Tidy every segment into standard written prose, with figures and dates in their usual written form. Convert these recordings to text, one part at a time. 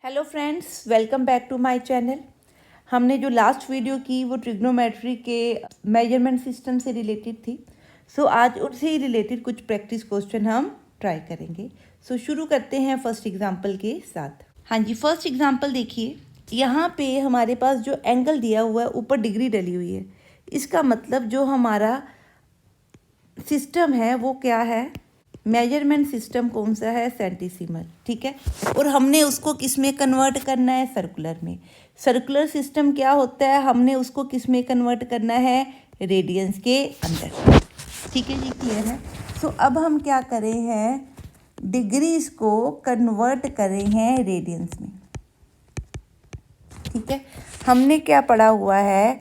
Hello friends, welcome back to my channel. हमने जो last video की वो ट्रिग्नोमेट्री के मेजरमेंट सिस्टम से रिलेटेड थी। आज उनसे ही रिलेटेड कुछ प्रैक्टिस क्वेश्चन हम ट्राई करेंगे। शुरू करते हैं फर्स्ट एग्जांपल के साथ। हाँ जी, फर्स्ट एग्जांपल देखिए। यहाँ पे हमारे पास जो एंगल दिया हुआ है ऊपर डिग्री डली हुई है। इसका मतलब जो हमारा सिस्टम है वो क्या है, मेजरमेंट सिस्टम कौन सा है, सेंटीसीमल। ठीक है, और हमने उसको किस में कन्वर्ट करना है, सर्कुलर में। सर्कुलर सिस्टम क्या होता है, हमने उसको किस में कन्वर्ट करना है, रेडियंस के अंदर। ठीक है जी, क्लियर है। अब हम क्या करें हैं, डिग्रीज को कन्वर्ट करें हैं रेडियंस में। ठीक है, हमने क्या पढ़ा हुआ है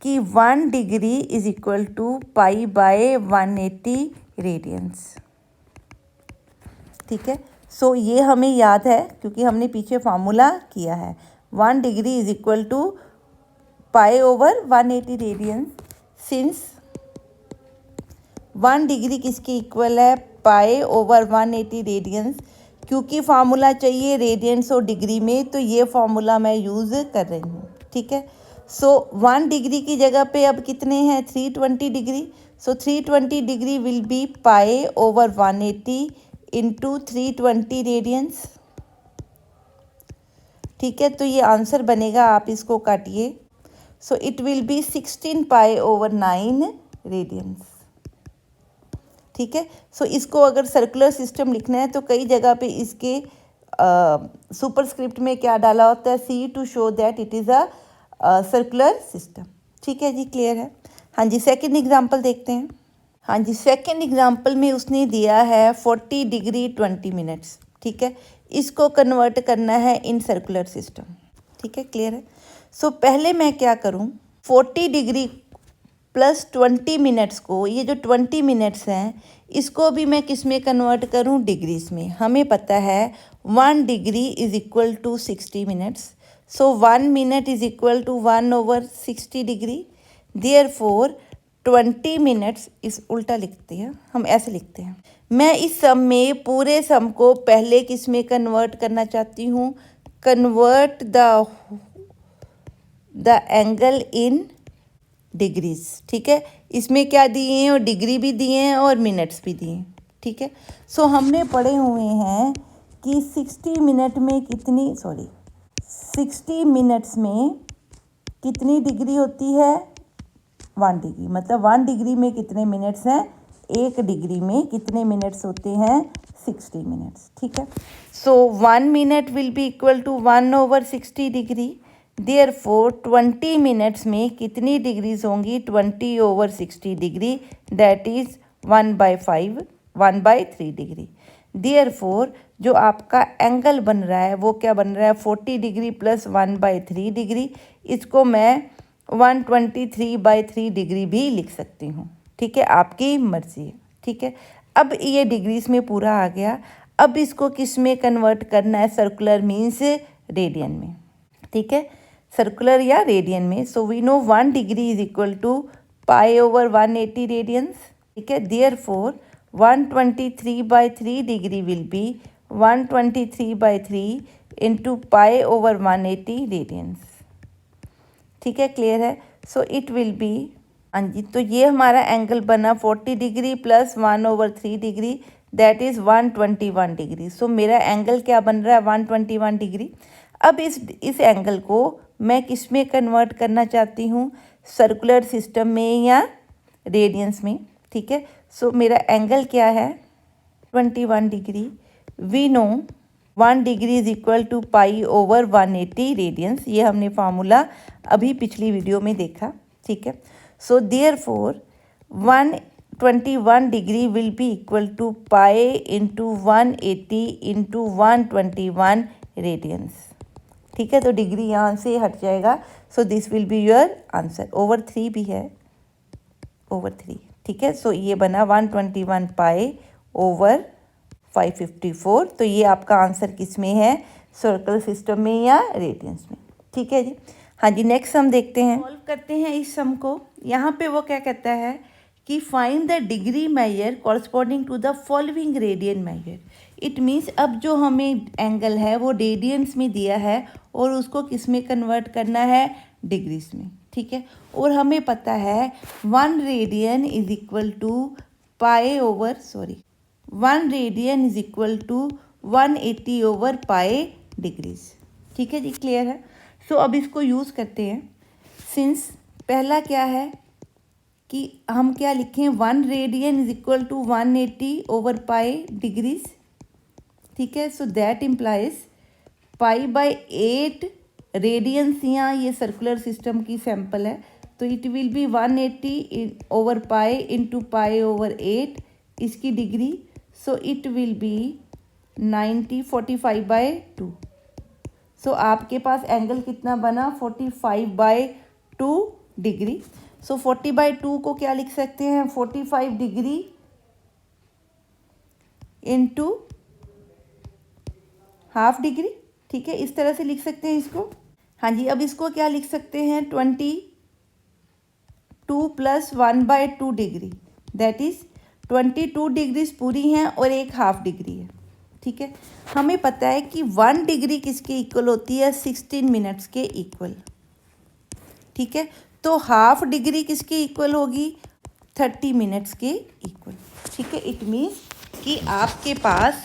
कि 1 degree is equal to pi by 180 radians. ठीक है, ये हमें याद है क्योंकि हमने पीछे फार्मूला किया है। 1 degree is equal to pi over 180 radians. Since 1 degree किसके इक्वल है, पाई ओवर 180 रेडियंस। क्योंकि फार्मूला चाहिए रेडियंस और डिग्री में, तो ये फार्मूला मैं यूज़ कर रही हूँ। ठीक है, 1 डिग्री की जगह पे अब कितने हैं, 320 degree. 320 degree will be pi over 180 into 320 radians. ठीक है, तो ये आंसर बनेगा, आप इसको काटिए। It will be 16 pi over 9 radians. ठीक है, इसको अगर सर्कुलर सिस्टम लिखना है तो कई जगह पे इसके सुपरस्क्रिप्ट में क्या डाला होता है, see, to show that it is a circular system. ठीक है जी, क्लियर है। हाँ जी, सेकंड एग्जांपल देखते हैं। हाँ जी, सेकंड एग्जांपल में उसने दिया है 40 डिग्री 20 मिनट्स। ठीक है, इसको कन्वर्ट करना है इन सर्कुलर सिस्टम। ठीक है, क्लियर है। पहले मैं क्या करूँ, 40 डिग्री प्लस 20 मिनट्स को, ये जो 20 मिनट्स हैं इसको भी मैं किस में कन्वर्ट करूँ, डिग्रीज में। हमें पता है 1 degree is equal to 60 minutes. 1 minute is equal to 1 over 60 degree. Therefore 20 minutes, इस उल्टा लिखते हैं हम, ऐसे लिखते हैं। मैं इस सम में पूरे सम को पहले किस में कन्वर्ट करना चाहती हूँ, convert the angle in degrees. ठीक है, इसमें क्या दिए हैं, और डिग्री भी दिए हैं और मिनट्स भी दिए हैं। ठीक है, हमने पढ़े हुए हैं कि 60 मिनट में कितनी 60 मिनट्स में कितनी डिग्री होती है, 1 डिग्री। मतलब 1 डिग्री में कितने मिनट्स हैं, 1 डिग्री में कितने मिनट्स होते हैं, 60 मिनट्स। ठीक है, 1 minute will be equal to 1 over 60 degree. Therefore 20 minutes में कितनी डिग्रीज होंगी, 20 over 60 degree, that is 1/5, 1/3 degree. Therefore जो आपका एंगल बन रहा है वो क्या बन रहा है, 40 डिग्री प्लस 1/3 डिग्री। इसको मैं 123/3 डिग्री भी लिख सकती हूँ। ठीक है, आपकी मर्जी है। ठीक है, अब ये डिग्रीज में पूरा आ गया। अब इसको किस में कन्वर्ट करना है, सर्कुलर मीन्स रेडियन में। ठीक है, सर्कुलर या रेडियन में। We know 1 degree is equal to pi over 180 radians. ठीक है, therefore 123/3 degree will be 123/3 into pi over 180 radians. ठीक है, क्लियर है। इट विल बी, हाँ जी, तो ये हमारा एंगल बना 40 degree plus 1 over 3 degree, that is 121 degree. मेरा एंगल क्या बन रहा है, 121 डिग्री। अब इस एंगल को मैं किस में कन्वर्ट करना चाहती हूँ, सर्कुलर सिस्टम में या रेडियंस में। ठीक है, मेरा एंगल क्या है, 21 degree. We know 1 degree is equal to pi over 180 radians. ये हमने फार्मूला अभी पिछली वीडियो में देखा। ठीक है, therefore 121 degree will be equal to pi into 180 into 121 radians. ठीक है, तो डिग्री यहाँ से हट जाएगा। This will be your answer. Over 3 भी है, ओवर 3। ठीक है, ये बना 121 पाई ओवर 554। तो ये आपका आंसर किस में है, सर्कुलर सिस्टम में या रेडियंस में। ठीक है जी। हाँ जी, नेक्स्ट सम देखते हैं, सॉल्व करते हैं इस सम को। यहाँ पे वो क्या कहता है कि find the degree measure corresponding to the following radian measure. It means अब जो हमें एंगल है वो रेडियंस में दिया है और उसको किस में कन्वर्ट करना है, डिग्रीज में, ठीक है। और हमें पता है 1 radian is equal to 1 radian is equal to 180 over pi degrees, ठीक है जी, क्लियर है। सो अब इसको यूज़ करते हैं। सिंस पहला क्या है कि हम क्या लिखें, 1 radian is equal to 180 over pi degrees, ठीक है। सो दैट इम्प्लाइज π/8 रेडियंस, यहाँ ये सर्कुलर सिस्टम की सैंपल है, तो it will be 180 over pi into π/8 इसकी degree. So it will be 90 45/2। सो आपके पास एंगल कितना बना, 45/2 डिग्री। सो 40/2 को क्या लिख सकते हैं, 45 डिग्री इंटू हाफ डिग्री, ठीक है, इस तरह से लिख सकते हैं इसको। हाँ जी, अब इसको क्या लिख सकते हैं, 22 + 1/2 डिग्री, दैट इज़ 22 डिग्रीज पूरी हैं और एक हाफ डिग्री है, ठीक है। हमें पता है कि 1 डिग्री किसके इक्वल होती है, 16 मिनट्स के इक्वल, ठीक है। तो हाफ डिग्री किसके इक्वल होगी, 30 मिनट्स के इक्वल, ठीक है। इट मीन्स कि आपके पास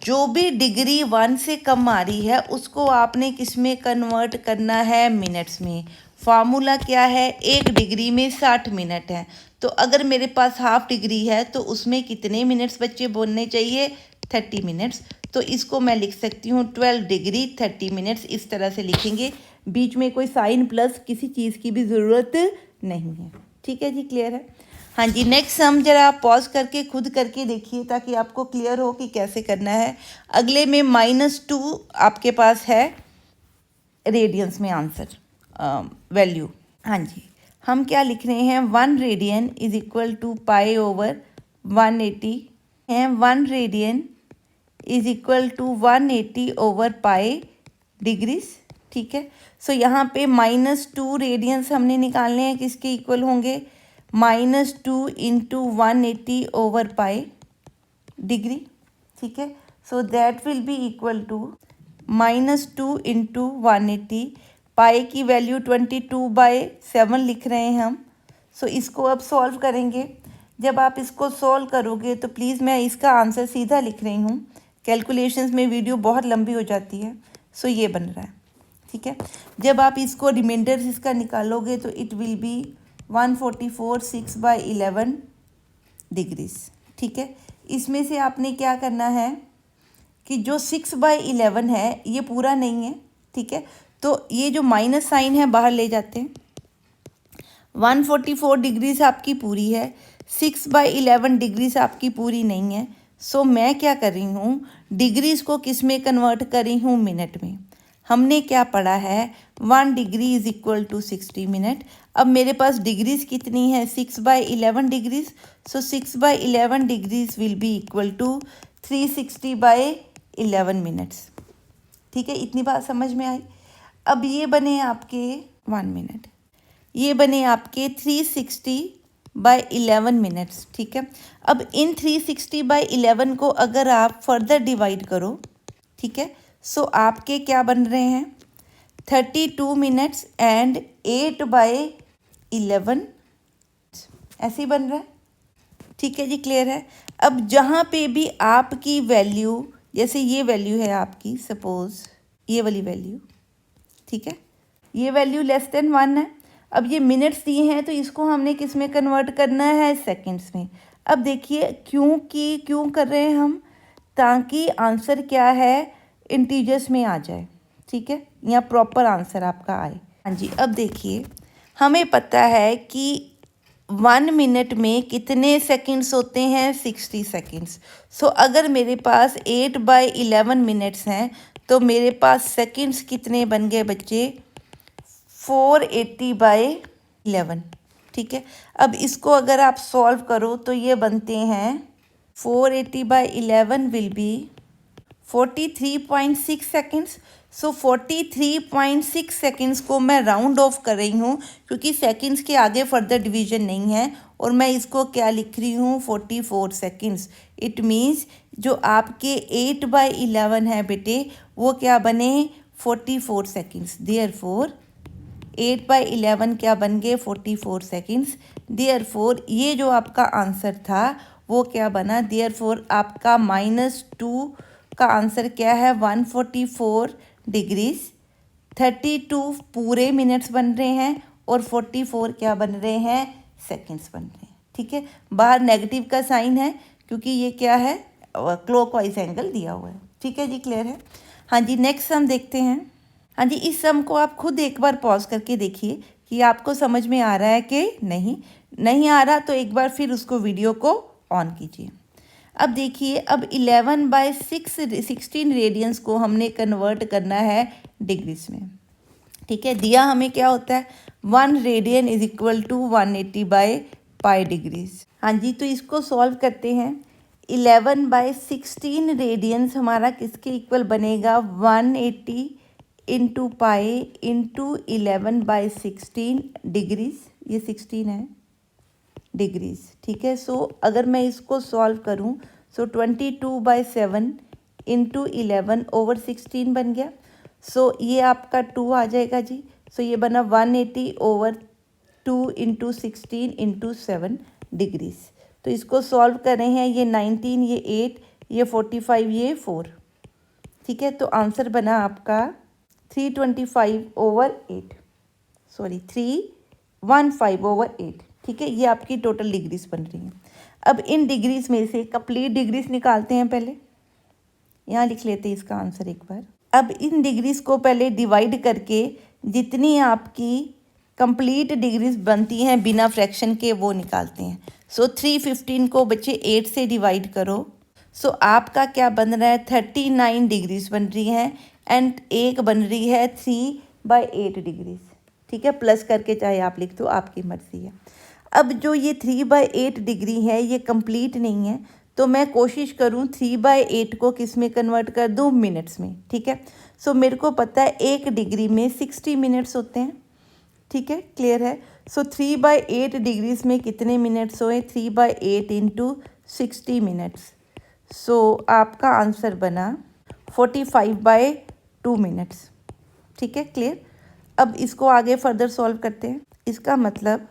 जो भी डिग्री 1 से कम आ रही है उसको आपने किस में कन्वर्ट करना है, मिनट्स में। फार्मूला क्या है, 1 डिग्री में 60 मिनट है, तो अगर मेरे पास हाफ डिग्री है तो उसमें कितने मिनट्स बच्चे बोलने चाहिए, 30 मिनट्स। तो इसको मैं लिख सकती हूँ 12 डिग्री 30 मिनट्स, इस तरह से लिखेंगे। बीच में कोई साइन प्लस किसी चीज़ की भी ज़रूरत नहीं है, ठीक है जी, क्लियर है। हाँ जी, नेक्स्ट हम जरा पॉज करके खुद करके देखिए ताकि आपको क्लियर हो कि कैसे करना है। अगले में -2 आपके पास है रेडियंस में आंसर वैल्यू। हाँ जी, हम क्या लिख रहे हैं, 1 रेडियन इज इक्वल टू π/180 है, 1 radian is equal to 180 over pi degrees, ठीक है। सो यहाँ पे -2 रेडियंस हमने निकालने हैं, किसके इक्वल होंगे, -2 इंटू 180 ओवर पाई डिग्री, ठीक है। So that will be equal to -2 into 180, pi की वैल्यू 22/7 लिख रहे हैं हम। सो इसको अब सॉल्व करेंगे। जब आप इसको सॉल्व करोगे तो प्लीज़, मैं इसका आंसर सीधा लिख रही हूँ, कैलकुलेशंस में वीडियो बहुत लंबी हो जाती है। सो ये बन रहा है, ठीक है। जब आप इसको रिमाइंडर इसका निकालोगे तो इट विल बी 144 6/11 डिग्रीज, ठीक है। इसमें से आपने क्या करना है कि जो 6/11 है ये पूरा नहीं है, ठीक है, तो ये जो माइनस साइन है बाहर ले जाते हैं। 144 डिग्रीज आपकी पूरी है, 6/11 डिग्रीज आपकी पूरी नहीं है। सो मैं क्या कर रही हूँ, डिग्रीज को किस में कन्वर्ट कर रही हूँ, मिनट में। हमने क्या पढ़ा है, 1 degree is equal to 60 minute. अब मेरे पास डिग्रीज कितनी है, 6/11 degrees. So 6/11 degrees will be equal to 360/11 minutes, ठीक है। इतनी बात समझ में आई। अब ये बने आपके 1 मिनट, ये बने आपके 360/11 मिनट्स, ठीक है। अब इन 360/11 को अगर आप फर्दर डिवाइड करो, ठीक है, सो आपके क्या बन रहे हैं, 32 मिनट्स एंड 8/11 ऐसे ही बन रहा है, ठीक है जी, क्लियर है। अब जहाँ पे भी आपकी वैल्यू, जैसे ये वैल्यू है आपकी, सपोज ये वाली वैल्यू, ठीक है, ये वैल्यू <1 है। अब ये मिनट्स दिए हैं तो इसको हमने किस में कन्वर्ट करना है, सेकंड्स में। अब देखिए क्यों कर रहे हैं हम, ताकि आंसर क्या है, इंटीजर्स में आ जाए, ठीक है, या प्रॉपर आंसर आपका आए। हाँ जी, अब देखिए हमें पता है कि 1 मिनट में कितने सेकंड्स होते हैं, 60 सेकंड्स। सो अगर मेरे पास 8/11 मिनट्स हैं तो मेरे पास सेकंड्स कितने बन गए बच्चे, 480/11, ठीक है। अब इसको अगर आप सॉल्व करो तो ये बनते हैं 480/11 will be 43.6 seconds. So 43.6 seconds को मैं राउंड ऑफ कर रही हूँ क्योंकि सेकेंड्स के आगे फर्दर डिवीजन नहीं है, और मैं इसको क्या लिख रही हूँ 44 सेकेंड्स। इट मीन्स जो आपके 8/11 है बेटे वो क्या बने 44 सेकेंड्स। देयरफॉर 8/11 क्या बन गए 44 सेकेंड्स। देयरफॉर ये जो आपका आंसर था वो क्या बना, देयरफॉर आपका -2 का आंसर क्या है 144 डिग्रीज। 32 पूरे मिनट्स बन रहे हैं और 44 क्या बन रहे हैं सेकेंड्स बन रहे हैं। ठीक है, बाहर नेगेटिव का साइन है क्योंकि ये क्या है क्लॉकवाइज एंगल दिया हुआ है। ठीक है जी, क्लियर है। हाँ जी, नेक्स्ट सम देखते हैं। हाँ जी, इस सम को आप खुद एक बार पॉज करके देखिए कि आपको समझ में आ रहा है कि नहीं आ रहा तो एक बार फिर उसको वीडियो को ऑन कीजिए। अब देखिए, अब 11/16 रेडियंस को हमने कन्वर्ट करना है डिग्रीज में। ठीक है, दिया हमें क्या होता है 1 radian is equal to 180/π degrees. हाँ जी, तो इसको सॉल्व करते हैं। 11/16 रेडियंस हमारा किसके इक्वल बनेगा 180 इंटू पाई इंटू 11/16 डिग्रीज, ये 16 है डिग्रीज। ठीक है, सो अगर मैं इसको सॉल्व करूं सो 22/7 इंटू 11/16 बन गया। सो ये आपका 2 आ जाएगा जी। सो ये बना 180/2 इंटू 16 इंटू 7 डिग्रीज। तो इसको सॉल्व कर रहे हैं, ये 19, ये 8, ये 45, ये 4। ठीक है, तो आंसर बना आपका 325/8, सॉरी 315/8। ठीक है, ये आपकी टोटल डिग्रीज बन रही हैं। अब इन डिग्रीज में से कंप्लीट डिग्रीज निकालते हैं। पहले यहाँ लिख लेते हैं इसका आंसर एक बार। अब इन डिग्रीज को पहले डिवाइड करके जितनी आपकी कंप्लीट डिग्रीज बनती हैं बिना फ्रैक्शन के वो निकालते हैं। सो 315 को बच्चे 8 से डिवाइड करो। सो आपका क्या बन रहा है 39 डिग्रीज बन रही हैं एंड एक बन रही है 3/8 डिग्रीज। ठीक है, प्लस करके चाहे आप लिख दो, आपकी मर्जी है। अब जो ये 3/8 डिग्री है ये कंप्लीट नहीं है, तो मैं कोशिश करूँ 3/8 को किस में कन्वर्ट कर दूँ मिनट्स में। ठीक है, सो मेरे को पता है 1 डिग्री में 60 मिनट्स होते हैं। ठीक है, क्लियर है। सो 3/8 डिग्रीज में कितने मिनट्स हुए 3/8 इंटू 60 मिनट्स। सो आपका आंसर बना 45/2 मिनट्स। ठीक है, क्लियर। अब इसको आगे फर्दर सॉल्व करते हैं। इसका मतलब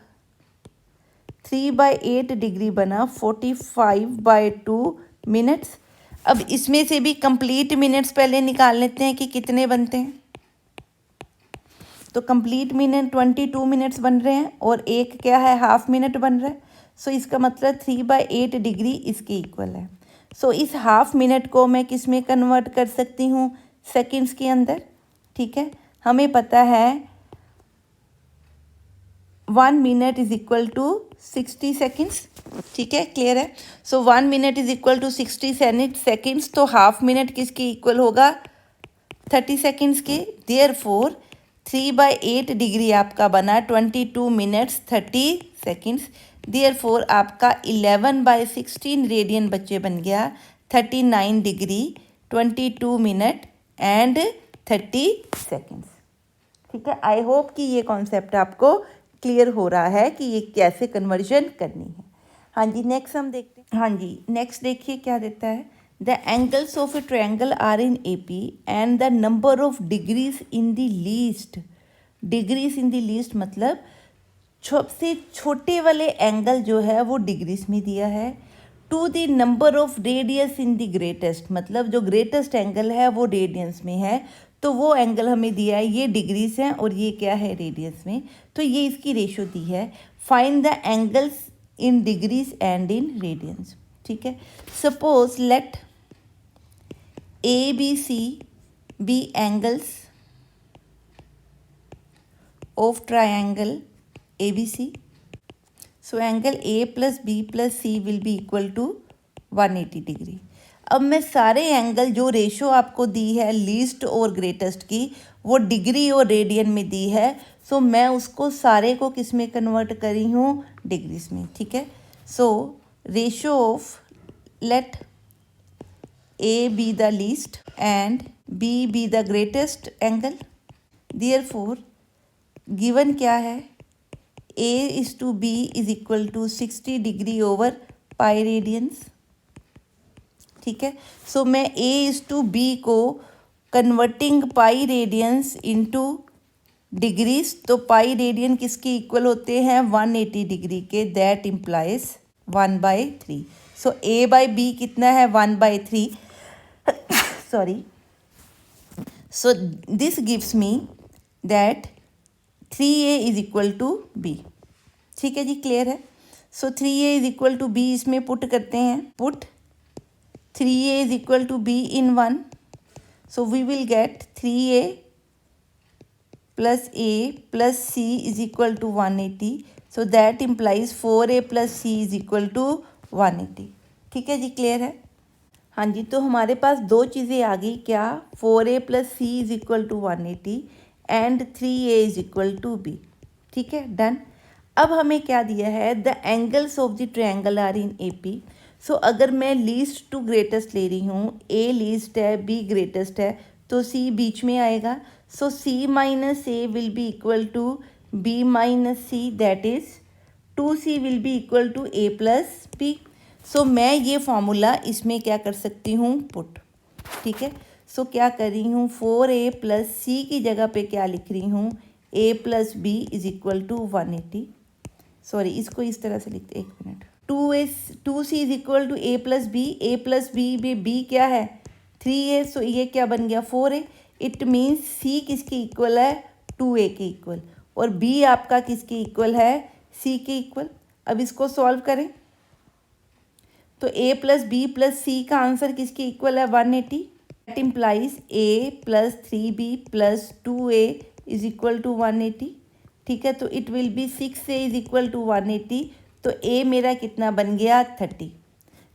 3/8 डिग्री बना 45/2 मिनट्स। अब इसमें से भी कंप्लीट मिनट्स पहले निकाल लेते हैं कि कितने बनते हैं। तो कंप्लीट मिनट 22 मिनट्स बन रहे हैं और एक क्या है हाफ मिनट बन रहा है। सो इसका मतलब 3/8 डिग्री इसके इक्वल है। सो इस हाफ मिनट को मैं किस में कन्वर्ट कर सकती हूँ सेकंड्स के अंदर। ठीक है, हमें पता है 1 minute is equal to 60 seconds. ठीक है, क्लियर है। So 1 minute is equal to 60 seconds, तो हाफ मिनट किसके इक्वल होगा 30 सेकेंड्स के। देयरफॉर 3/8 डिग्री आपका बना 22 मिनट्स 30 सेकेंड्स। देयरफॉर आपका 11/16 रेडियन बच्चे बन गया 39 डिग्री 22 मिनट एंड 30 सेकेंड्स। ठीक है, आई होप कि ये कॉन्सेप्ट आपको क्लियर हो रहा है कि ये कैसे कन्वर्जन करनी है। हाँ जी, नेक्स्ट हम देखते हैं। हाँ जी, नेक्स्ट देखिए क्या देता है। The angles of a triangle are in AP and the number of degrees in the least. Degrees in the least मतलब सबसे छोटे वाले एंगल जो है वो डिग्रीज में दिया है। To the number of radius in the greatest मतलब जो ग्रेटेस्ट एंगल है वो रेडियंस में है, तो वो एंगल हमें दिया है, ये डिग्रीज हैं और ये क्या है रेडियंस में, तो ये इसकी रेशो दी है। Find the angles in degrees and in radiance. ठीक है, suppose let ABC be angles of triangle ABC. So angle A plus B plus C will be equal to 180 degree. अब मैं सारे एंगल जो रेशो आपको दी है least और greatest की वो डिग्री और रेडियन में दी है, सो मैं उसको सारे को किस में कन्वर्ट करी हूँ डिग्रीज में। ठीक है, so ratio of let A be the least and B be the greatest angle. Therefore given क्या है, A is to B is equal to 60 degree over pi radiance. ठीक है, सो मैं A is to B को converting पाई radiance into degrees, तो pi radian किसके equal होते हैं 180 डिग्री के, that implies 1/3. So A by B कितना है 1/3. Sorry. So this gives me that 3A is equal to B. ठीक है जी, क्लियर है. So 3A is equal to B इसमें पुट करते हैं. Put 3A is equal to B in 1. So we will get 3A plus A plus C is equal to 180. So that implies 4A plus C is equal to 180. ठीक है जी, clear है. हाँ जी, तो हमारे पास दो चीज़ें आ गई. क्या? 4A plus C is equal to 180 and 3A is equal to B. ठीक है, डन. अब हमें क्या दिया है, the angles of the triangle are in AP. So अगर मैं लीस्ट टू ग्रेटेस्ट ले रही हूँ, A लीस्ट है, B ग्रेटेस्ट है, तो C बीच में आएगा. So C minus A will be equal to B minus C, that is 2C will be equal to A plus B. सो मैं ये फॉर्मूला इसमें क्या कर सकती हूँ, पुट. ठीक है, सो क्या कर रही हूँ, 4A प्लस C की जगह पे क्या लिख रही हूँ, A plus B is equal to 180. Sorry, इसको इस तरह से लिखते, एक मिनट. 2C is equal to A plus B. A plus B में B क्या है 3A. सो ये क्या बन गया 4A. इट मीन्स C किसके इक्वल है 2A के इक्वल, और B आपका किसके इक्वल है C के इक्वल. अब इसको सॉल्व करें तो A plus B plus C का आंसर किसके इक्वल है 180. That implies A plus 3B plus 2A is equal to 180. ठीक है, तो it will be 6A is equal to 180. तो A मेरा कितना बन गया 30.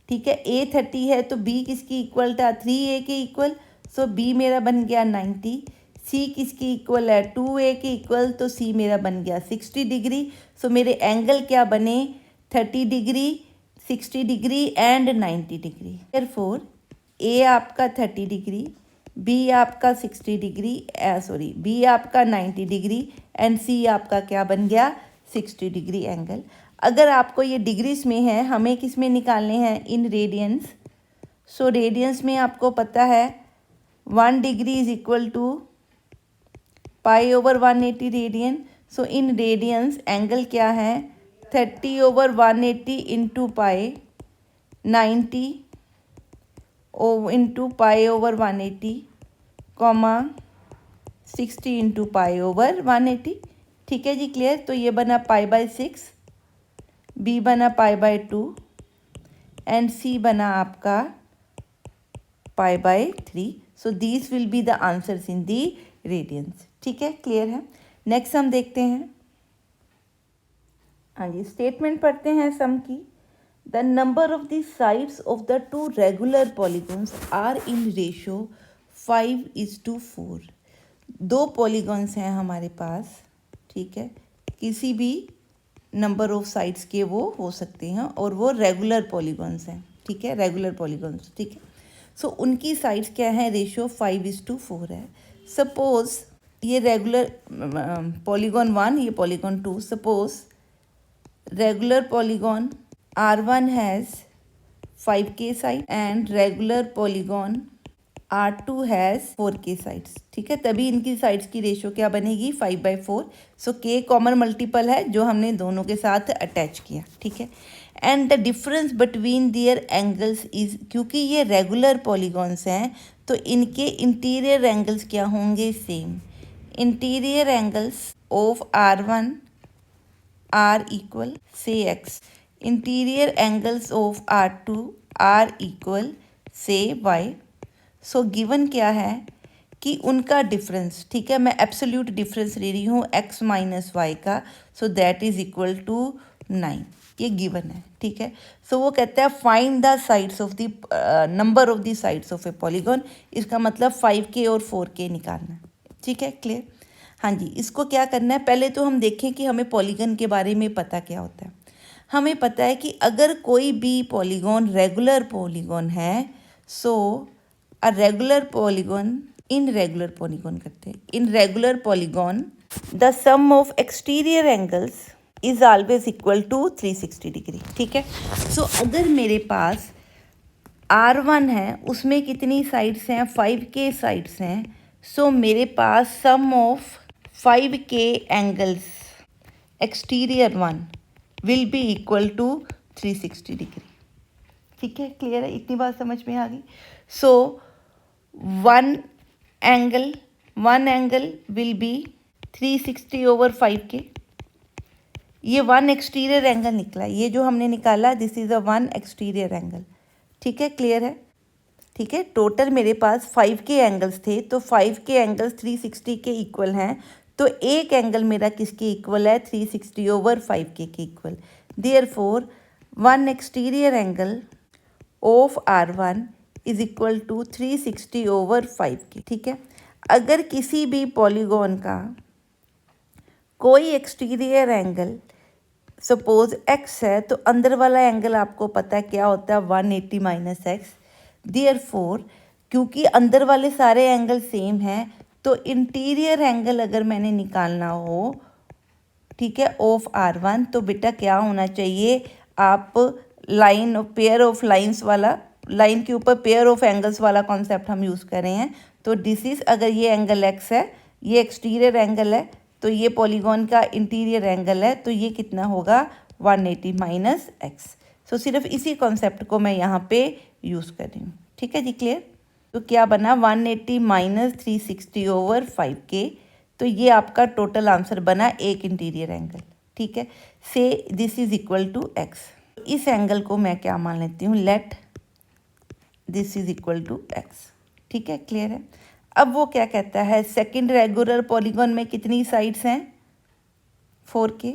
ठीक है, A 30 है तो B किसकी इक्वल था 3A के इक्वल. सो B मेरा बन गया 90. C किसकी इक्वल है 2A के इक्वल, तो C मेरा बन गया 60 डिग्री. सो मेरे एंगल क्या बने 30 degree, 60 degree and 90 degree. Therefore A आपका 30 डिग्री, B आपका 60 डिग्री, B आपका 90 डिग्री एंड C आपका क्या बन गया 60 डिग्री एंगल. अगर आपको ये डिग्रीज में है, हमें किस में निकालने हैं, इन रेडियंस. सो रेडियंस में आपको पता है 1 degree is equal to pi over 180 radian. So in radians angle क्या है 30 over 180 into pi, 90 into pi over 180 comma 60 into pi over 180. ठीक है जी, क्लियर. तो ये बना π/6, B बना π/2 एंड C बना आपका π/3. So this will be the answers in the radians. ठीक है, क्लियर है. नेक्स्ट हम देखते हैं. हाँ जी, स्टेटमेंट पढ़ते हैं सम की. The number of the sides of the two regular polygons are in ratio 5:4. दो पॉलीगॉन्स हैं हमारे पास. ठीक है, किसी भी नंबर ऑफ साइड्स के वो हो सकते हैं और वो रेगुलर पॉलीगॉन्स हैं. ठीक है, रेगुलर पॉलीगॉन्स. ठीक है, सो उनकी साइड्स क्या है, रेशो 5:4 है. सपोज ये रेगुलर पॉलीगॉन 1, ये polygon 2. Suppose regular polygon R1 has 5K side and regular polygon R2 has 4K sides. ठीक है, तभी इनकी साइड्स की रेशो क्या बनेगी 5/4. सो K कॉमन मल्टीपल है जो हमने दोनों के साथ अटैच किया. ठीक है, and the difference between their angles is, क्योंकि ये रेगुलर पॉलीगॉन्स हैं तो इनके इंटीरियर एंगल्स क्या होंगे, same. Interior angles of R1 are equal से x. Interior angles of R2 are equal से y. सो गिवन क्या है कि उनका डिफरेंस. ठीक है, मैं एब्सोल्यूट डिफरेंस ले रही हूँ x माइनस वाई का. So that is equal to 9. ये गिवन है. ठीक है, सो वो कहता है find the sides of the number of the sides of A polygon. इसका मतलब 5K और 4K निकालना. ठीक है, क्लियर. हाँ जी, इसको क्या करना है, पहले तो हम देखें कि हमें पॉलीगॉन के बारे में पता क्या होता है. हमें पता है कि अगर कोई भी पॉलीगॉन रेगुलर पॉलीगॉन है, so a regular polygon, in regular polygon करते हैं, in regular polygon the sum of exterior angles is always equal to 360 degree. ठीक है, सो अगर मेरे पास R1 है, उसमें कितनी साइड्स हैं, 5K साइड्स हैं, सो मेरे पास sum of 5K angles exterior one will be equal to 360 degree. ठीक है, क्लियर है, इतनी बात समझ में आ गई। So one angle will be 360 over 5K। ये वन एक्सटीरियर एंगल निकला, ये जो हमने निकाला this is a one exterior angle. ठीक है, क्लियर है। ठीक है, टोटल मेरे पास 5K एंगल्स थे, तो 5K एंगल्स 360 के इक्वल हैं, तो एक एंगल मेरा किसके इक्वल है, 360 ओवर 5K के इक्वल। Therefore one exterior angle of R1 is equal to 360 over 5K। ठीक है, अगर किसी भी पॉलीगॉन का कोई एक्सटीरियर एंगल सपोज x है, तो अंदर वाला एंगल आपको पता है क्या होता है, 180 माइनस एक्स। देयरफॉर क्योंकि अंदर वाले सारे एंगल सेम हैं, तो इंटीरियर एंगल अगर मैंने निकालना हो, ठीक है, ऑफ R1, तो बेटा क्या होना चाहिए, आप लाइन पेयर ऑफ लाइंस वाला, लाइन के ऊपर पेयर ऑफ एंगल्स वाला कॉन्सेप्ट हम यूज़ कर रहे हैं। तो दिस इज, अगर ये एंगल x है, ये एक्सटीरियर एंगल है, तो ये पॉलीगॉन का इंटीरियर एंगल है, तो ये कितना होगा, 180 माइनस एक्स। सो सिर्फ इसी कॉन्सेप्ट को मैं यहाँ पे यूज़ कर रही हूँ। ठीक है जी, क्लियर। तो क्या बना, 180 माइनस 360 ओवर 5K, तो ये आपका टोटल आंसर बना एक इंटीरियर एंगल। ठीक है, say this is equal to x. इस एंगल को मैं क्या मान लेती हूँ, let this is equal to x. ठीक है, क्लियर है। अब वो क्या कहता है, सेकंड रेगुलर पॉलीगॉन में कितनी साइड्स हैं, 4K।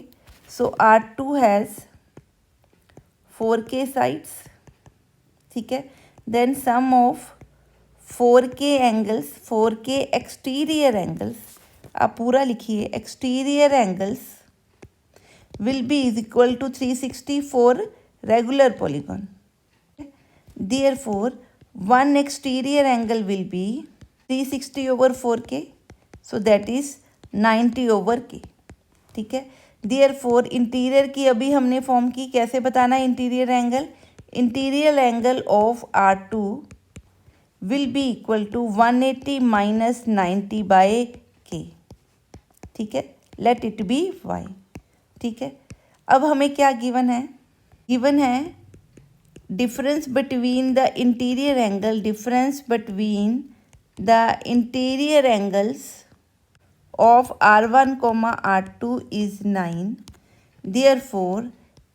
So R2 has 4K sides. ठीक है, then sum of 4K angles, 4K exterior angles, आप पूरा लिखिए, exterior angles will be is equal to 360 for regular polygon. Therefore one exterior angle will be 360 over 4K, so that is 90 over K। ठीक है, therefore interior की अभी हमने form की, कैसे बताना interior angle, interior angle of R2 will be equal to 180 minus 90 by K। ठीक है, लेट इट बी Y। ठीक है, अब हमें क्या गिवन है, गिवन है difference between the interior angle, difference between the interior angles of R1 comma R2 is 9। therefore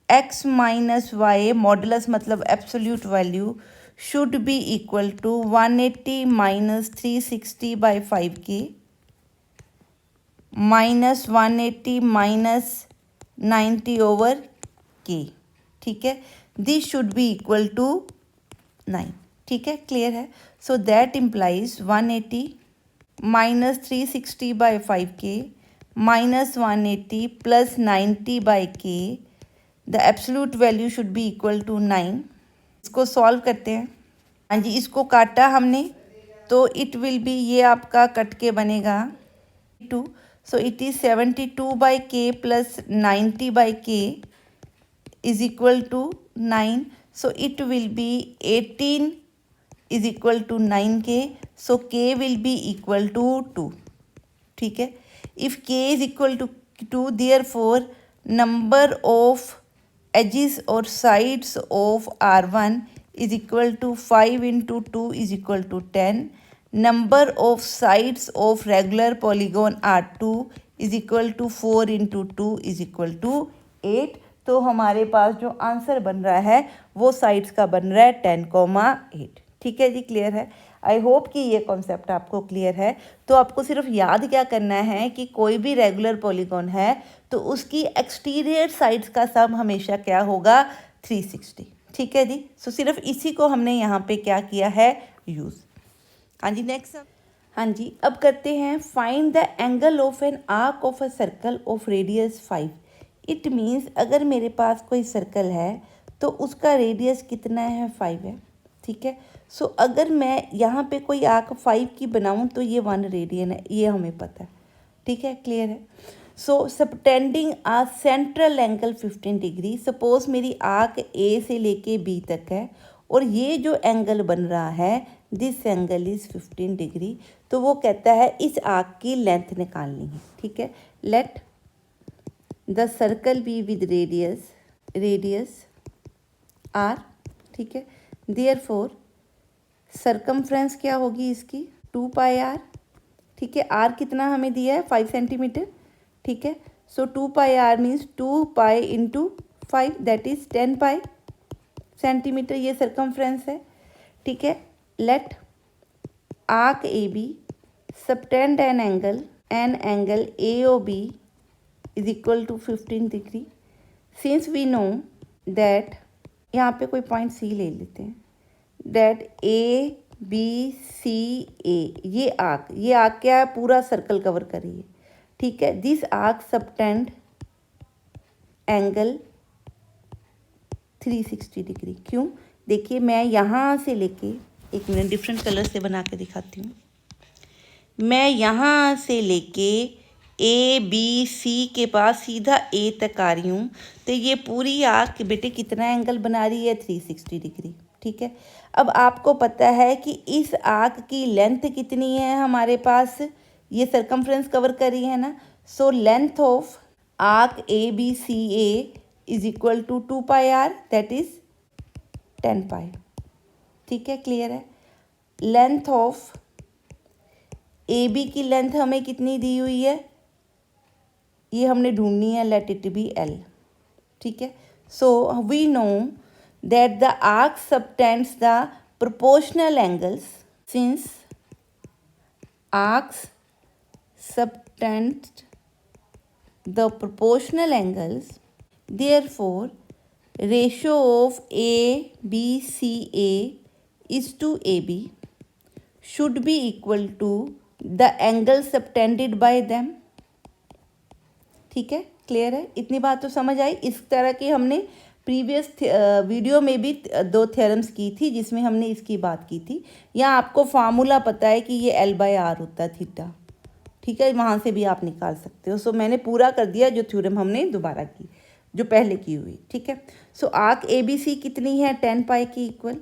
x minus y modulus मतलब absolute value should be equal to 180 minus 360 by 5K minus 180 minus 90 over K। ठीक है, this should be equal to 9। ठीक है, clear है। So that implies 180 minus 360 by 5K minus 180 plus 90 by K, the absolute value should be equal to 9। इसको solve करते हैं। हाँ जी, इसको काटा हमने, तो इट विल बी, ये आपका कट के बनेगा 2, so it is 72 by K plus 90 by K is equal to 9, so it will be 18 is equal to 9K, so K will be equal to 2। ठीक है, if K is equal to 2, therefore number of edges or sides of R1 is equal to 5 into 2 is equal to 10। number of sides of regular polygon R2 is equal to 4 into 2 is equal to 8। तो हमारे पास जो answer बन रहा है वो sides का बन रहा है 10,8। ठीक है जी, क्लियर है। आई होप कि ये कॉन्सेप्ट आपको क्लियर है। तो आपको सिर्फ याद क्या करना है कि कोई भी रेगुलर पॉलीगॉन है तो उसकी एक्सटीरियर साइड्स का सम हमेशा क्या होगा, 360। ठीक है जी, सो सिर्फ इसी को हमने यहाँ पे क्या किया है, यूज़। हाँ जी, नेक्स्ट। हाँ जी, अब करते हैं find the angle of an arc of a circle of radius 5। It means अगर मेरे पास कोई सर्कल है तो उसका रेडियस कितना है, 5 है। ठीक है, सो अगर मैं यहाँ पे कोई आर्क 5 की बनाऊँ तो ये 1 रेडियन है, ये हमें पता है, ठीक है, क्लियर है। सो सबटेंडिंग आ सेंट्रल एंगल 15 डिग्री, सपोज मेरी आर्क ए से लेके बी तक है और ये जो एंगल बन रहा है दिस एंगल इज़ 15 डिग्री, तो वो कहता है इस आर्क की लेंथ निकालनी है, ठीक है। Let the circle be with radius r, ठीक है। देयरफॉर सरकमफ्रेंस क्या होगी इसकी 2 पाई आर, ठीक है। आर कितना हमें दिया है 5 सेंटीमीटर, ठीक है। So 2 pi r means 2 pi into 5 that is 10 pi centimetre, ये सरकमफ्रेंस है, ठीक है। Let arc A B subtend an angle A O B is equal to 15 degree. Since we know that, यहाँ पे कोई पॉइंट सी ले लेते हैं, दैट ए बी सी ए, ये आर्क क्या है, पूरा सर्कल कवर कर रही है, ठीक है। This arc subtend angle 360 degree. क्यों? देखिए मैं यहाँ से लेके, एक मिनट डिफरेंट कलर से बना के दिखाती हूँ। मैं यहाँ से लेके ए बी सी के पास सीधा ए तक आ रही हूँ, तो ये पूरी आर्क बेटे कितना एंगल बना रही है 360 डिग्री, ठीक है। अब आपको पता है कि इस आर्क की लेंथ कितनी है हमारे पास, ये सरकमफ्रेंस कवर कर रही है ना, so length of arc A B C A is equal to 2 pi r that is 10 pi, ठीक है, क्लियर है। लेंथ ऑफ ए बी की लेंथ हमें कितनी दी हुई है, ये हमने ढूंढनी है, लेट इट बी एल, ठीक है। So we know that the arc subtends the proportional angles, since arcs subtend the proportional angles, therefore ratio of ABCA is to AB should be equal to the angle subtended by them, ठीक है, clear है। इतनी बात तो समझ आई। इस तरह की हमने प्रीवियस वीडियो में भी 2 थ्योरम्स की थी जिसमें हमने इसकी बात की थी। यहाँ आपको फार्मूला पता है कि ये L/R होता है थीटा, ठीक है, वहाँ से भी आप निकाल सकते हो। सो मैंने पूरा कर दिया जो थ्योरम हमने दोबारा की, जो पहले की हुई, ठीक है। सो आर्क ए बी सी कितनी है 10 पाई की इक्वल,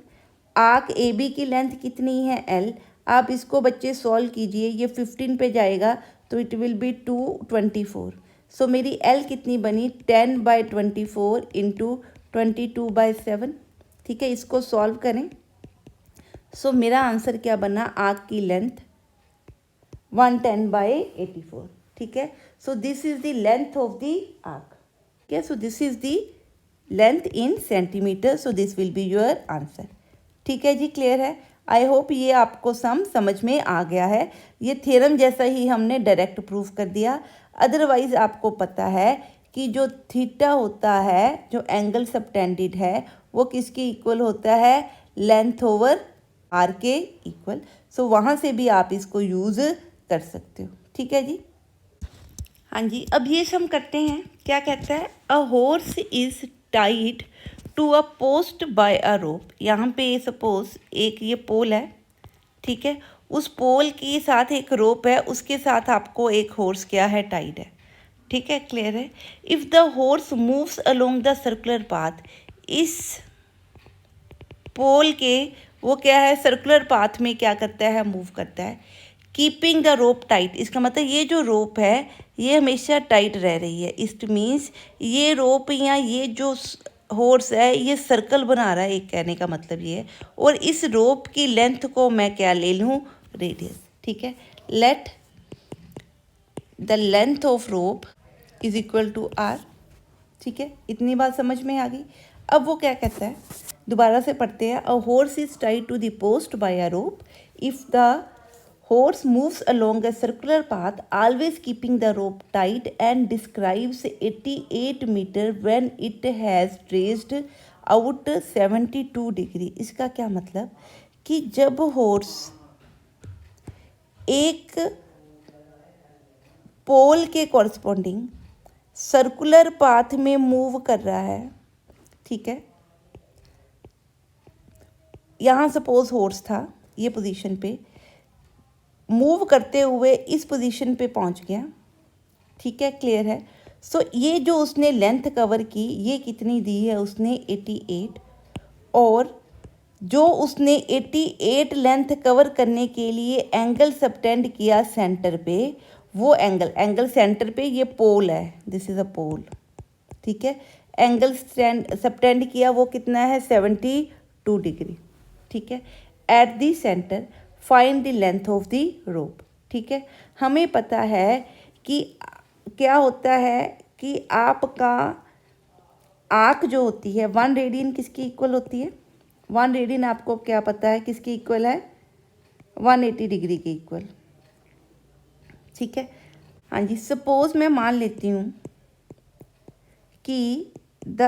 आर्क ए बी की लेंथ कितनी है L। आप इसको बच्चे सॉल्व कीजिए, ये 15 पे जाएगा तो इट विल बी 224। सो मेरी L कितनी बनी 10/24 इंटू 22/7, ठीक है। इसको सॉल्व करें, सो मेरा आंसर क्या बना, आर्क की लेंथ 110/84, ठीक है। So this is the length of the arc, ठीक है। So this is the length in centimetre, so this will be your answer, ठीक है जी, क्लियर है। आई होप ये आपको समझ में आ गया है। ये थ्योरम जैसा ही हमने डायरेक्ट प्रूफ कर दिया। अदरवाइज आपको पता है कि जो थीटा होता है, जो एंगल सबटेंडेड है, वो किसके इक्वल होता है, लेंथ ओवर आर के इक्वल। सो वहाँ से भी आप इसको यूज़ कर सकते हो, ठीक है जी। हाँ जी, अब ये सम करते हैं। क्या कहता है, a horse is tied to a post by a rope. यहाँ पे सपोज एक ये पोल है, ठीक है, उस पोल के साथ एक रोप है, उसके साथ आपको एक हॉर्स क्या है, टाइड है, ठीक है, क्लियर है। If the horse moves along the circular path, इस पोल के वो क्या है, सर्कुलर पाथ में क्या करता है, मूव करता है, कीपिंग द रोप टाइट। इसका मतलब ये जो रोप है ये हमेशा टाइट रह रही है। इट मीन्स ये रोप या ये जो हॉर्स है ये सर्कल बना रहा है, एक कहने का मतलब ये है। और इस रोप की लेंथ को मैं क्या ले लूँ, रेडियस, ठीक है। Let the length of rope is equal to r, ठीक है, इतनी बात समझ में आ गई। अब वो क्या कहता है, दोबारा से पढ़ते हैं। A horse is tied to the post by a rope if the horse moves along a circular path, always keeping the rope tight, and describes 88 meter when it has traced out 72 degree. इसका क्या मतलब कि जब horse एक पोल के corresponding circular path में move कर रहा है, ठीक है, यहाँ सपोज हॉर्स था ये पोजीशन पे, मूव करते हुए इस पोजीशन पे पहुँच गया, ठीक है, क्लियर है। सो ये जो उसने लेंथ कवर की ये कितनी दी है उसने 88, और जो उसने 88 लेंथ कवर करने के लिए एंगल सबटेंड किया सेंटर पे, वो एंगल सेंटर पे, ये पोल है, दिस इज़ अ पोल, ठीक है। एंगल सबटेंड किया वो कितना है 72 डिग्री, ठीक है। At the centre find the length of the rope, ठीक है। हमें पता है कि क्या होता है कि आपका आर्क जो होती है 1 रेडियन किसकी इक्वल होती है, 1 रेडियन आपको क्या पता है किसकी इक्वल है, 180 डिग्री के इक्वल, ठीक है। हाँ जी, सपोज मैं मान लेती हूँ कि the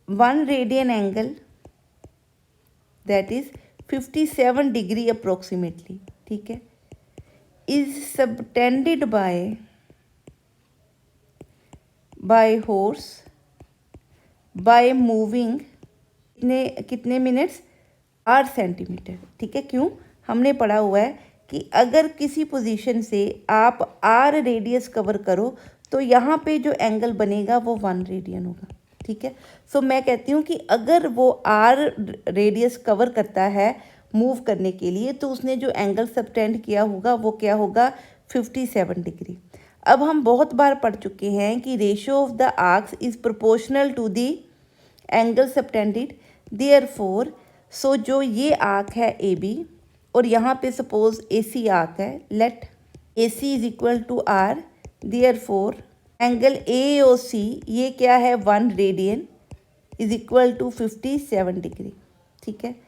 1 radian angle that is 57 degree approximately, ठीक है, is subtended bye horse by moving कितने मिनट्स 8 सेंटीमीटर, ठीक है। क्यों, हमने पढ़ा हुआ है कि अगर किसी पोजीशन से आप r रेडियस कवर करो तो यहाँ पे जो एंगल बनेगा वो 1 रेडियन होगा, ठीक है। सो मैं कहती हूँ कि अगर वो r रेडियस कवर करता है मूव करने के लिए तो उसने जो एंगल सबटेंड किया होगा वो क्या होगा 57 डिग्री। अब हम बहुत बार पढ़ चुके हैं कि ratio of the arcs is proportional to the angle subtended, therefore so जो ये आर्क है ए बी और यहाँ पे सपोज ए सी आर्क है, let A C is equal to r, therefore angle A O C ये क्या है 1 radian is equal to 57 degree, ठीक है।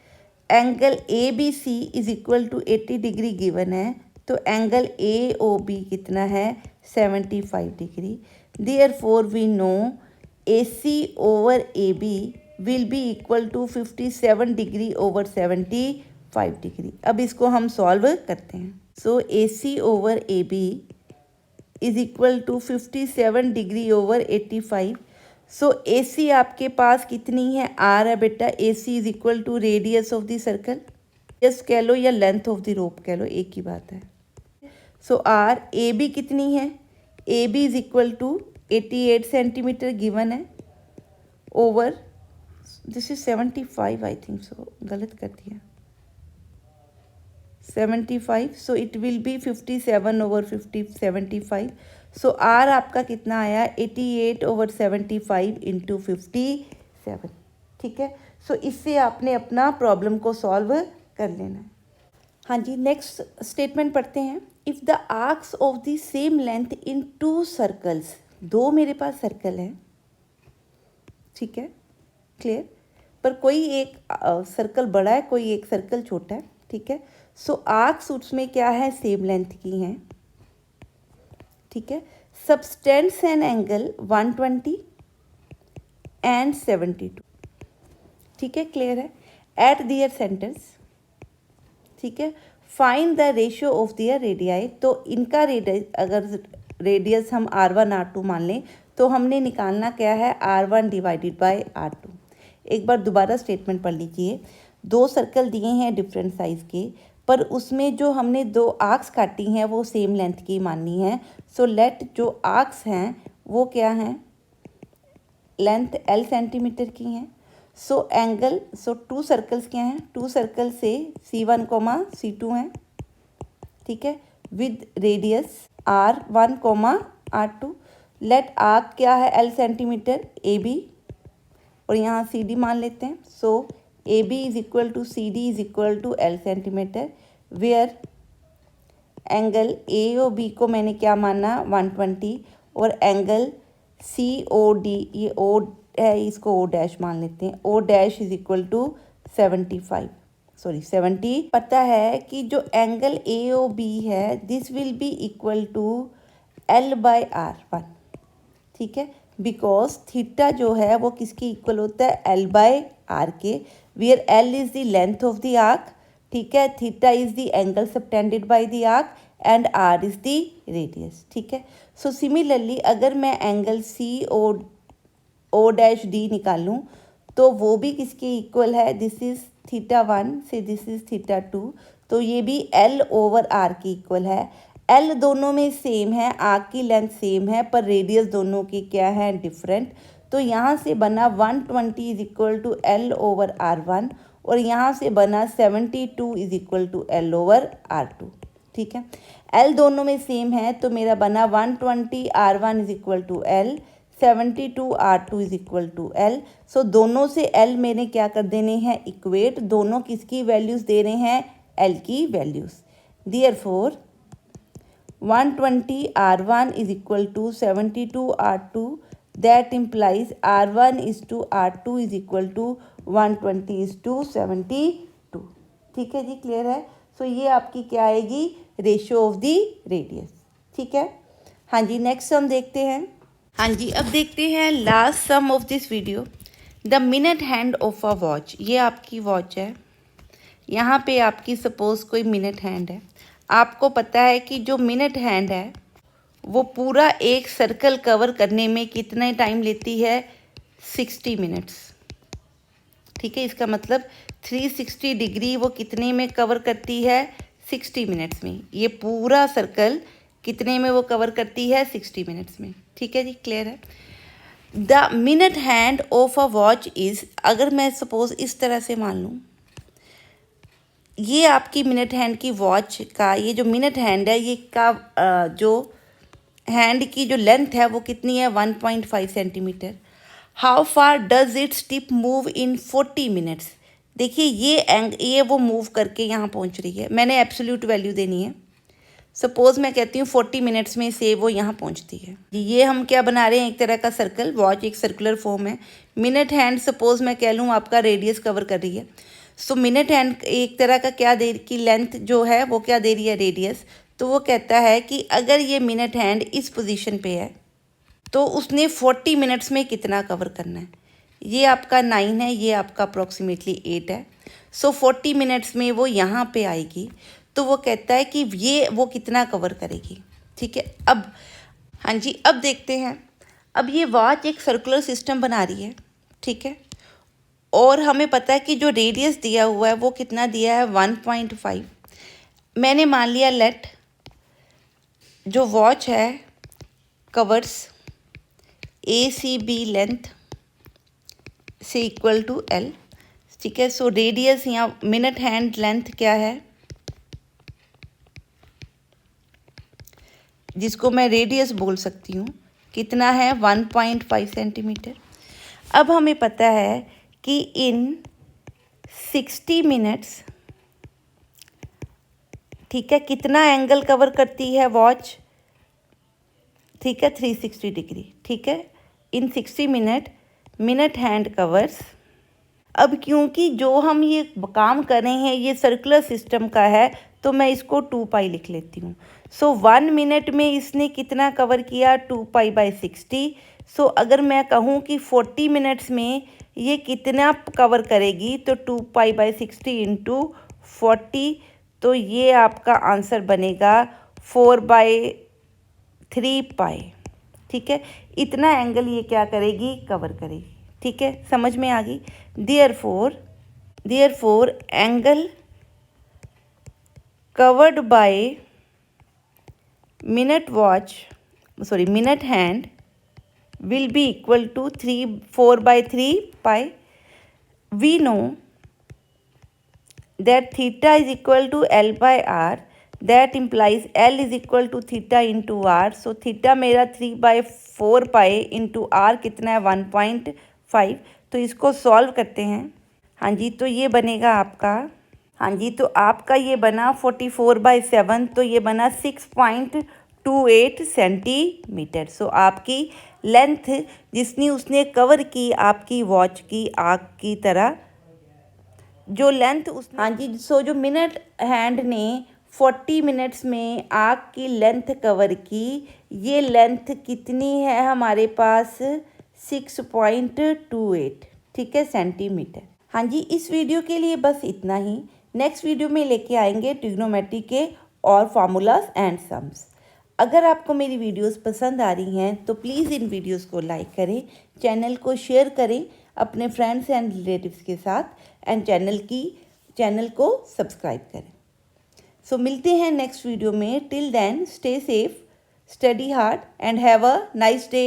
Angle A B C is equal to 80 degree given है, तो एंगल ए ओ बी कितना है 75 degree, therefore we know A C over A B will be equal to 57 degree over 75 degree. अब इसको हम solve करते हैं। So A C over A B is equal to 57 degree over 85। So A C आपके पास कितनी है, r है बेटा, A C is equal to radius of the circle, yes कह लो या लेंथ ऑफ द रोप कह लो, एक ही बात है। सो आर ए बी कितनी है, A B is equal to 88 centimetre given है over, this is 75 I think, so गलत कर दिया, 75, so it will be 57 over 75। So r आपका कितना आया 88 ओवर 75 इंटू 57, ठीक है। सो इससे आपने अपना प्रॉब्लम को सॉल्व कर लेना है। हाँ जी, नेक्स्ट स्टेटमेंट पढ़ते हैं। If the arcs of the same length in 2 circles, 2 मेरे पास सर्कल हैं, ठीक है, क्लियर, पर कोई एक सर्कल बड़ा है कोई एक सर्कल छोटा है, ठीक है। सो आर्क्स उसमें क्या है सेम लेंथ की हैं, ठीक है। सबटेंड्स एन एंगल 120 एंड 72, ठीक है, क्लियर है, एट दियर सेंटर्स, ठीक है। Find the ratio of their radii, तो इनका रेडियस, अगर रेडियस हम R1 R2 मान लें तो हमने निकालना क्या है R1 डिवाइडेड बाय R2। एक बार दोबारा स्टेटमेंट पढ़ लीजिए। 2 सर्कल दिए हैं डिफरेंट साइज़ के, पर उसमें जो हमने 2 आर्क्स काटी हैं वो सेम लेंथ की माननी है। सो लेट जो आर्क्स हैं वो क्या हैं, लेंथ L सेंटीमीटर की हैं। सो एंगल, सो 2 सर्कल्स क्या हैं, 2 सर्कल से C1 C2 हैं, ठीक है, with radius R1 R2। Late arc क्या है L सेंटीमीटर AB, और यहाँ CD मान लेते हैं। So AB is equal to CD is equal to L centimetre, where angle AOB को मैंने क्या माना 120, और एंगल COD, ये O है, इसको O डैश मान लेते हैं, O dash is equal to 70। पता है कि जो एंगल AOB है this will be equal to L by R1, ठीक है, बिकॉज थीटा जो है वो किसकी इक्वल होता है L बाय R के, where L is the length of the arc, ठीक है, theta is the angle subtended by the arc and R is the radius, ठीक है। सो सिमिलरली अगर मैं एंगल COD निकालूं तो वो भी किसके इक्वल है, दिस इज़ θ1 से दिस इज़ θ2, तो ये भी L/R की इक्वल है। L दोनों में सेम है, आर्क की लेंथ सेम है, पर रेडियस दोनों की क्या है, डिफरेंट। तो यहाँ से बना 120 इज इक्वल टू L/R1 और यहाँ से बना 72 इज इक्वल टू L/R2। ठीक है, L दोनों में सेम है तो मेरा बना 120 R1 is equal to L, 72 R2 is equal to L। So दोनों से L मैंने क्या कर देने हैं, इक्वेट। दोनों किसकी वैल्यूज़ दे रहे हैं, L की values. Therefore 120 R1 is equal to 72 R2, that implies R1 is to R2 is equal to 120 is to 72। ठीक है जी, क्लियर है। सो ये आपकी क्या आएगी, रेशियो ऑफ द रेडियस। ठीक है, हाँ जी, नेक्स्ट सम देखते हैं। हाँ जी, अब देखते हैं last sum of this video, the minute hand of a watch. ये आपकी वॉच है, यहाँ पे आपकी सपोज कोई मिनट हैंड है। आपको पता है कि जो मिनट हैंड है वो पूरा एक सर्कल कवर करने में कितना टाइम लेती है, 60 मिनट्स। ठीक है, इसका मतलब 360 डिग्री वो कितने में कवर करती है, 60 मिनट्स में। ये पूरा सर्कल कितने में वो कवर करती है, 60 मिनट्स में। ठीक है जी, क्लियर है। The minute hand of a watch is, अगर मैं सपोज इस तरह से मान लूँ, ये आपकी मिनट हैंड की वॉच का, ये जो मिनट हैंड है ये का जो हैंड की जो लेंथ है वो कितनी है, 1.5 centimetre. How far does its tip move in 40 minutes. देखिए ये वो मूव करके यहाँ पहुँच रही है। मैंने एब्सोल्यूट वैल्यू देनी है। सपोज़ मैं कहती हूँ 40 मिनट्स में से वो यहाँ पहुँचती है। ये हम क्या बना रहे हैं, एक तरह का सर्कल। वॉच एक सर्कुलर फॉर्म है। मिनट हैंड सपोज़ मैं कह लूँ आपका रेडियस कवर कर रही है। सो मिनट हैंड एक तरह का क्या दे की लेंथ जो है वो क्या दे रही है, रेडियस। तो वो कहता है कि अगर ये मिनट हैंड इस पोजीशन पे है तो उसने 40 मिनट्स में कितना कवर करना है। ये आपका 9 है, ये आपका अप्रॉक्सीमेटली 8 है। सो 40 मिनट्स में वो यहाँ पे आएगी, तो वो कहता है कि ये वो कितना कवर करेगी। ठीक है, अब हाँ जी, अब देखते हैं। अब ये वॉच एक सर्कुलर सिस्टम बना रही है। ठीक है, और हमें पता है कि जो रेडियस दिया हुआ है वो कितना दिया है, 1.5। मैंने मान लिया लेट जो वॉच है कवर्स ACB लेंथ से इक्वल टू L। ठीक है, सो रेडियस यहाँ मिनट हैंड लेंथ क्या है, जिसको मैं रेडियस बोल सकती हूँ, कितना है, 1.5 सेंटीमीटर। अब हमें पता है कि इन 60 मिनट्स, ठीक है, कितना एंगल कवर करती है वॉच, ठीक है, 360 डिग्री। ठीक है, इन 60 मिनट हैंड कवर्स। अब क्योंकि जो हम ये काम कर रहे हैं ये सर्कुलर सिस्टम का है, तो मैं इसको 2π लिख लेती हूँ। सो 1 मिनट में इसने कितना कवर किया, 2π/60। सो अगर मैं कहूँ कि 40 मिनट्स में ये कितना कवर करेगी, तो 2π/60 इंटू 40, तो ये आपका आंसर बनेगा 4/3π। ठीक है, इतना एंगल ये क्या करेगी, कवर करेगी। ठीक है, समझ में आ गई। Therefore angle covered by minute hand will be equal to 4/3π. We know that theta is equal to L/R. That implies L is equal to theta into R. So theta मेरा 3/4π into R कितना है, 1.5। तो इसको solve करते हैं। हाँ जी, तो ये बनेगा आपका, हाँ जी, तो आपका ये बना 44/7, तो ये बना 6.28 सेंटीमीटर। सो आपकी लेंथ जिसने उसने कवर की आपकी वॉच की आँख की तरह, जो लेंथ उस, हाँ जी, सो जो मिनट हैंड ने 40 मिनट्स में आँख की लेंथ कवर की, ये लेंथ कितनी है हमारे पास, 6.28, ठीक है, सेंटीमीटर। हाँ जी, इस वीडियो के लिए बस इतना ही। नेक्स्ट वीडियो में लेके आएंगे ट्रिग्नोमेट्री के और फार्मूलाज एंड सम्स। अगर आपको मेरी वीडियोस पसंद आ रही हैं तो प्लीज़ इन वीडियोस को लाइक करें, चैनल को शेयर करें, अपने फ्रेंड्स एंड रिलेटिव्स के साथ एंड चैनल को सब्सक्राइब करें। सो मिलते हैं नेक्स्ट वीडियो में। Till then stay safe, study hard and have a nice day.